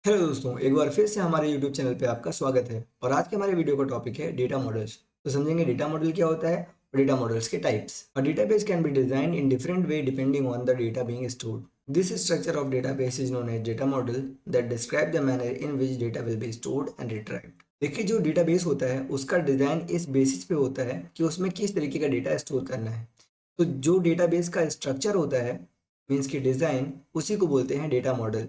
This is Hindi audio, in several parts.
हेलो दोस्तों, एक बार फिर से हमारे यूट्यूब चैनल पे आपका स्वागत है। और आज के हमारे वीडियो का टॉपिक है डेटा मॉडल्स। तो समझेंगे डेटा मॉडल क्या होता है और डेटा मॉडल्स के types. A database can be design in different way depending on the data being stored. This structure of database is known as data model that describe the manner in which data will be stored and retrieved. देखिए, जो डेटाबेस होता है उसका डिजाइन इस बेसिस पे होता है कि उसमें किस तरीके का डेटा स्टोर करना है। तो जो डेटाबेस का स्ट्रक्चर होता है, मीन्स की डिजाइन, उसी को बोलते हैं डेटा मॉडल।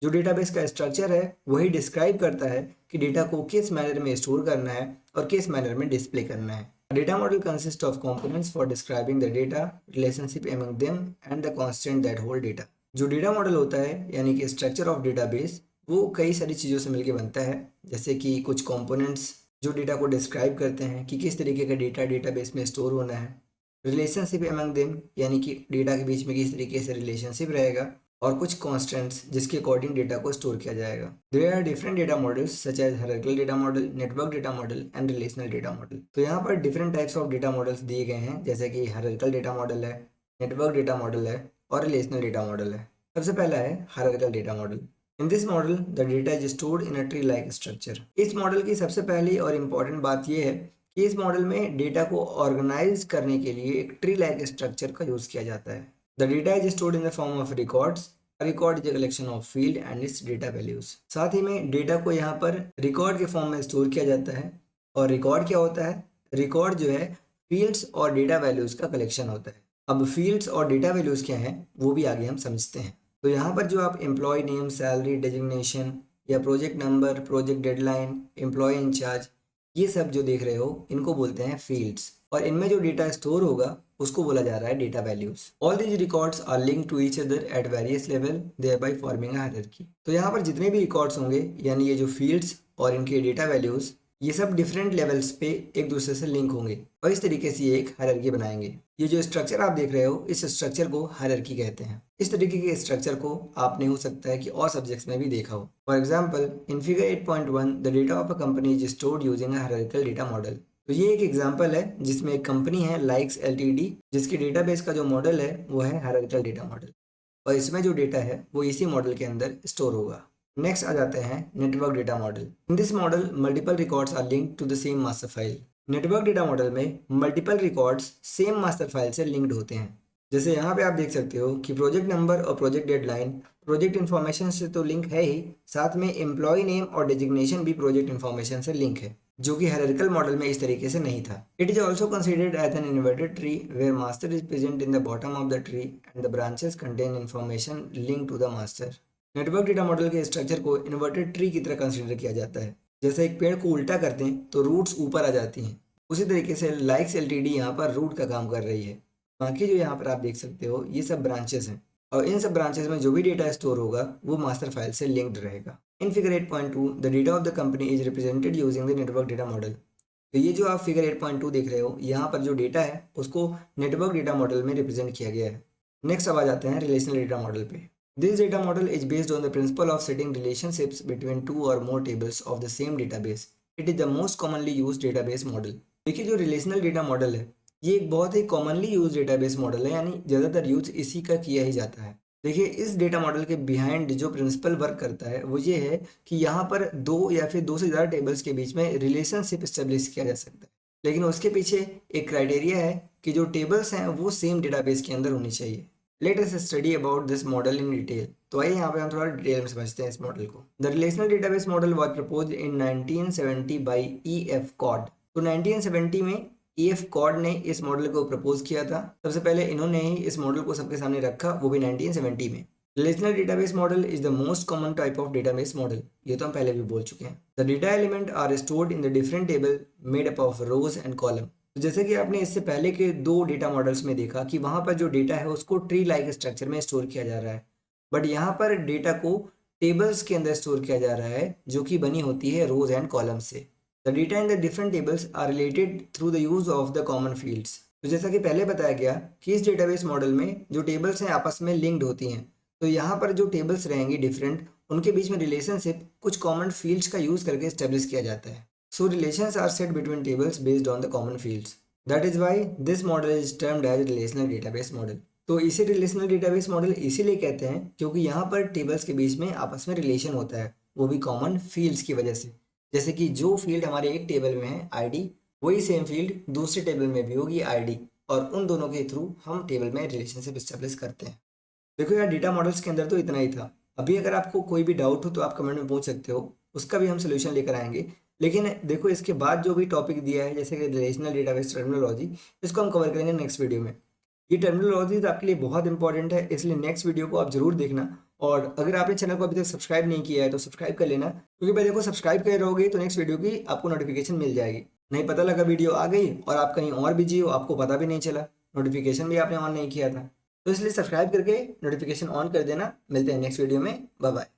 जो डेटाबेस का स्ट्रक्चर है वही डिस्क्राइब करता है कि डेटा को किस मैनर में स्टोर करना है और किस मैनर में डिस्प्ले करना है। Data model consist of components for describing the data, relationship among them and the constant that hold data. जो डेटा मॉडल होता है यानी कि स्ट्रक्चर ऑफ डेटाबेस, वो कई सारी चीज़ों से मिलकर बनता है। जैसे कि कुछ कंपोनेंट्स जो डेटा को डिस्क्राइब करते हैं कि किस तरीके का डेटा डेटाबेस में स्टोर होना है। रिलेशनशिप अमंग देम यानी कि डेटा के बीच में किस तरीके से रिलेशनशिप रहेगा। और कुछ कॉन्स्टेंट्स जिसके अकॉर्डिंग डेटा को स्टोर किया जाएगा। There are different data models such as hierarchical data model, network data model and relational data model. तो यहाँ पर different types of data models दिए गए हैं, जैसे कि हायरार्किकल डेटा मॉडल है, नेटवर्क डेटा मॉडल है और रिलेशनल डेटा मॉडल है। सबसे पहला है hierarchical data model. In this model the data is stored in a tree like structure. इस मॉडल की सबसे पहली और इम्पॉर्टेंट बात यह है कि इस मॉडल में डेटा को ऑर्गेनाइज करने के लिए एक ट्री लाइक स्ट्रक्चर का यूज किया जाता है। The data is stored in the form of records. Record is collection of field and it's data values. साथ ही में डेटा को यहाँ पर रिकॉर्ड के फॉर्म में स्टोर किया जाता है। और रिकॉर्ड क्या होता है? रिकॉर्ड जो है फील्ड्स और डेटा वैल्यूज का कलेक्शन होता है। अब फील्ड्स और डेटा वैल्यूज क्या हैं वो भी आगे हम समझते हैं। तो यहाँ पर जो आप एम्प्लॉय नेम, सैलरी, डेजिग्नेशन या project number, project deadline, employee incharge, ये सब जो देख रहे हो इनको बोलते हैं फील्ड्स। और इनमें जो डेटा स्टोर होगा उसको बोला जा रहा है data values. All these records are linked to each other at various level, thereby forming a hierarchy. तो यहाँ पर जितने भी रिकॉर्ड्स होंगे यानी ये जो फील्ड्स और इनके डेटा वैल्यूज, ये सब डिफरेंट लेवल्स पे एक दूसरे से लिंक होंगे और इस तरीके से ये एक हायरार्की बनाएंगे। ये जो स्ट्रक्चर आप देख रहे हो इस स्ट्रक्चर को हायरार्की कहते हैं। इस तरीके के स्ट्रक्चर को आपने हो सकता है कि और सब्जेक्ट्स में भी देखा हो। For example, in figure 8.1 the data of a company is stored using a hierarchical data model. तो ये एक एग्जांपल है जिसमें एक कंपनी है लाइक्स एलटीडी, जिसकी डेटाबेस का जो मॉडल है वो है हायरार्किकल डेटा मॉडल। और इसमें जो डेटा है वो इसी मॉडल के अंदर स्टोर होगा। नेक्स्ट आ जाते हैं network data model. In this model multiple records are linked to the same master file. Network data model में multiple records same master file से लिंक्ड होते हैं। जैसे यहाँ पे आप देख सकते हो कि प्रोजेक्ट नंबर और प्रोजेक्ट डेडलाइन प्रोजेक्ट इन्फॉर्मेशन से तो लिंक है ही, साथ में एम्प्लॉय नेम और डेजिग्नेशन भी प्रोजेक्ट इन्फॉर्मेशन से लिंक है, जो कि हायरार्किकल मॉडल में इस तरीके से नहीं था। It is also considered as an inverted tree where master is present in the bottom of the tree and the branches contain information link to the master. Network data model के स्ट्रक्चर को इन्वर्टेड ट्री की तरह कंसिडर किया जाता है। जैसे एक पेड़ को उल्टा करते हैं तो रूट्स ऊपर आ जाती हैं, उसी तरीके से लाइक्स एलटीडी यहाँ पर रूट का काम कर रही है। बाकी जो यहाँ पर आप देख सकते हो ये सब ब्रांचेस हैं और इन सब ब्रांचेस में जो भी डेटा स्टोर होगा वो मास्टर फाइल से लिंक्ड रहेगा। In figure 8.2 the data of the company is represented using the network data model. तो ये जो आप फिगर 8.2 देख रहे हो यहाँ पर जो डेटा है उसको नेटवर्क डेटा मॉडल में रिप्रेजेंट किया गया है। नेक्स्ट अब आ जाते हैं रिलेशनल डेटा मॉडल पे। This data model is based on the principle of setting relationships between two or more tables of the same database. It is the most commonly used database model. देखिए, जो रिलेशनल डेटा मॉडल है ये एक बहुत ही कॉमनली यूज डेटाबेस मॉडल है, यानी ज़्यादातर यूज इसी का किया ही जाता है। देखिए, इस डेटा मॉडल के बिहाइंड जो प्रिंसिपल वर्क करता है वो ये है कि यहाँ पर दो या फिर दो से ज़्यादा टेबल्स के बीच में रिलेशनशिप स्टेब्लिश किया जा सकता है, लेकिन उसके पीछे एक क्राइटेरिया है कि जो टेबल्स हैं वो सेम डेटाबेस के अंदर होनी चाहिए। Let us study about this model in detail. तो आइए यहाँ पे हम थोड़ा डिटेल में समझते हैं इस मॉडल को। The relational database model was proposed in 1970 by E F. Codd. तो 1970 में ई.एफ. कॉड ने इस मॉडल को प्रपोज किया था। सबसे पहले इन्होंने ही इस मॉडल को सबके सामने रखा, वो भी 1970 में। Relational database model is the most common type of database model. ये तो हम पहले भी बोल चुके हैं। The data element are stored in the different table made up of rows and column. तो जैसे कि आपने इससे पहले के दो डेटा मॉडल्स में देखा कि वहां पर जो डेटा है उसको ट्री लाइक स्ट्रक्चर में स्टोर किया जा रहा है, बट यहाँ पर डेटा को टेबल्स के अंदर स्टोर किया जा रहा है जो कि बनी होती है रोज एंड कॉलम से। The data in the different tables are related through the use of the common fields. तो जैसा कि पहले बताया गया कि इस डेटाबेस मॉडल में जो टेबल्स हैं आपस में लिंक्ड होती हैं, तो यहाँ पर जो टेबल्स रहेंगी डिफरेंट, उनके बीच में रिलेशनशिप कुछ कॉमन फील्ड्स का यूज करके स्टेब्लिश किया जाता है। So relations are set between tables based on the common fields. That is why this model is termed as relational database model. तो इसे रिलेशनल डेटाबेस मॉडल इसीलिए कहते हैं क्योंकि यहाँ पर टेबल्स के बीच में आपस में रिलेशन होता है वो भी कॉमन फील्ड्स की वजह से। जैसे कि जो फील्ड हमारे एक टेबल में है आईडी, वही सेम फील्ड दूसरे टेबल में भी होगी आईडी, और उन दोनों के थ्रू हम टेबल में रिलेशनशिप स्टेब्लिश करते हैं। देखो यार, डेटा मॉडल्स के अंदर तो इतना ही था। अभी अगर आपको कोई भी डाउट हो तो आप कमेंट में पूछ सकते हो, उसका भी हम सोल्यूशन लेकर आएंगे। लेकिन देखो, इसके बाद जो भी टॉपिक दिया है जैसे कि रिलेशनल डेटाबेस टर्मिनोलॉजी, इसको हम कवर करेंगे नेक्स्ट वीडियो में। ये टर्मिनोलॉजीज आपके लिए बहुत इंपॉर्टेंट है, इसलिए नेक्स्ट वीडियो को आप जरूर देखना। और अगर आपने चैनल को अभी तक सब्सक्राइब नहीं किया है तो सब्सक्राइब कर लेना, क्योंकि भाई देखो, सब्सक्राइब कर रहोगे तो नेक्स्ट वीडियो की आपको नोटिफिकेशन मिल जाएगी। नहीं पता लगा वीडियो आ गई और आप कहीं और बिजी हो, आपको पता भी नहीं चला, नोटिफिकेशन भी आपने ऑन नहीं किया था। तो इसलिए सब्सक्राइब करके नोटिफिकेशन ऑन कर देना। मिलते हैं नेक्स्ट वीडियो में। Bye bye.